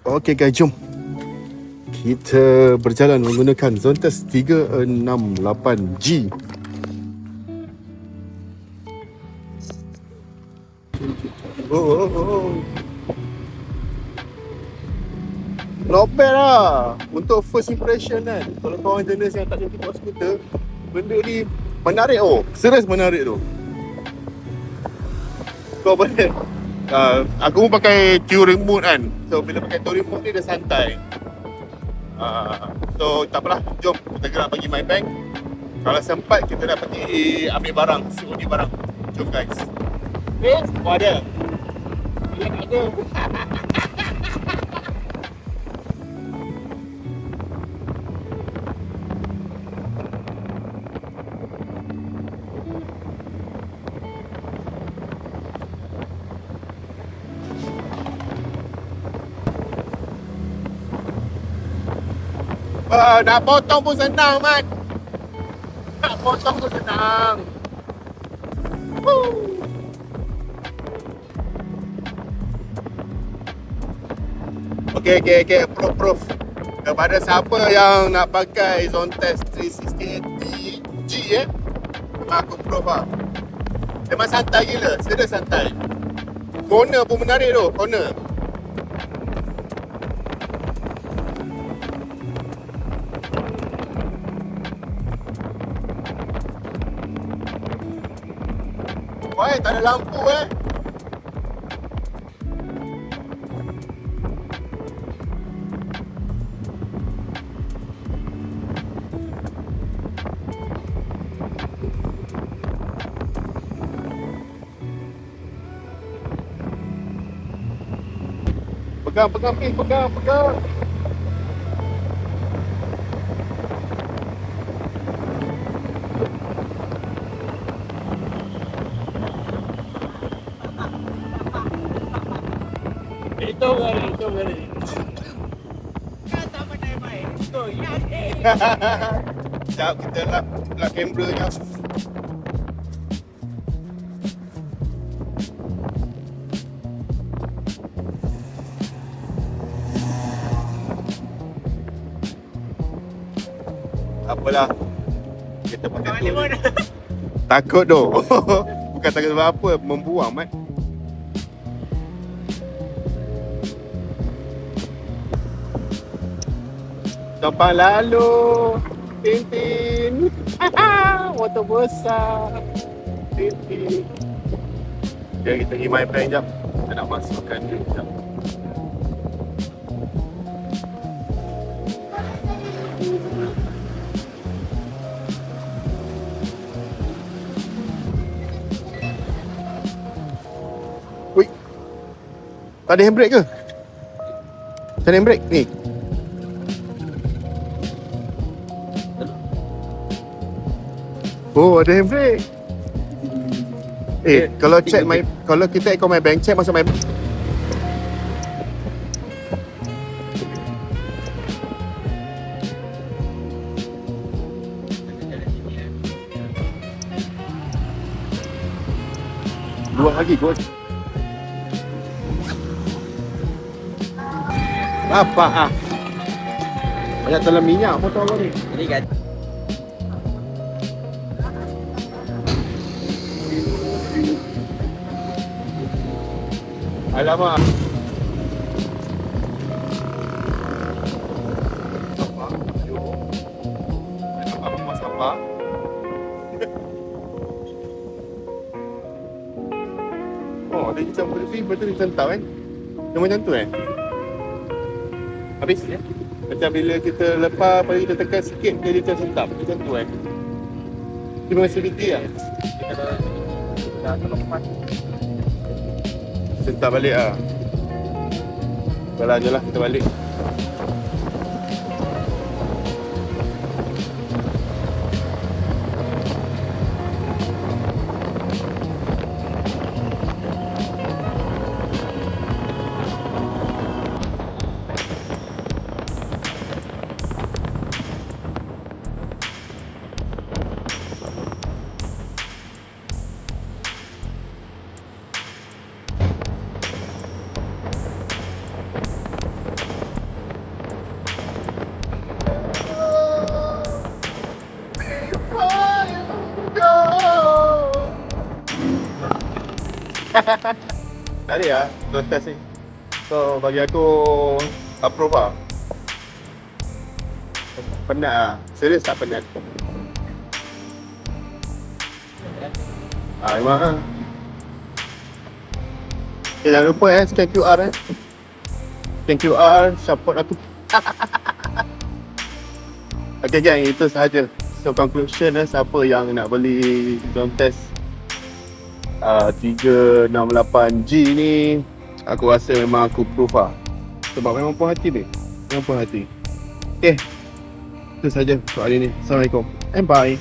Okey guys, jom kita berjalan menggunakan Zontas 368G. Oh. Not bad lah untuk first impression kan. Kalau korang jenis yang tak boleh bawa skuter, benda ni menarik. Serius menarik tu. Kau boleh aku pun pakai touring mode kan. So bila pakai touring mode ni dia santai. So tak apalah, jom kita gerak pergi My Bank. Kalau sempat kita dah pergi ambil barang, COD barang. Jom guys. Oh ada. Bila tak ada. Nak potong pun senang, Mat. Nak potong pun senang. Okay. Proof. Kepada siapa yang nak pakai Zontas 368G aku proof lah. Memang santai gila. Serius santai. Corner pun menarik tu. Corner. Wah, tak ada lampu Pegang. Itu kali. Kata pandai main. Itu ya. Sekejap kita lap kameranya. Apalah. Kita pakai tu. Takut tu. Bukan takut sebab apa, membuang Mat. Depan lalu. Tintin. Motor besar. Tintin. Okay, kita pergi My Bank jap. Kita nak masukkan dia jap. Woi. Tak ada handbrake ke? Tak ada handbrake ni. Oh, ada handbrake. Kalau check kalau kita ikut My Bank, check masuk My Bank. Dua lagi, gua. Apa banyak telan minyak motor kau ni. Ini kan. Alamak. Apa? Oh, dia macam berfilm betul macam tahu kan? Dia macam tu Habis ya? Macam bila kita lepas, lepas kita tekan sikit, dia macam sentap. Macam tu Dia memang CVT lah. Kalau lepas sentap balik lah. Jalan je lah, kita balik. Tak ada lah, drug test ni. So bagi aku approve lah. Penat lah, serius tak penat. Memang lah. Okay, jangan lupa scan QR Scan QR, support aku. Okay gang, itu sahaja. So conclusion siapa yang nak beli drone test 368G ni, aku rasa memang aku proof lah. Sebab memang puas hati dia. Memang puas hati. Okay, itu sahaja untuk hari ni. Assalamualaikum and bye.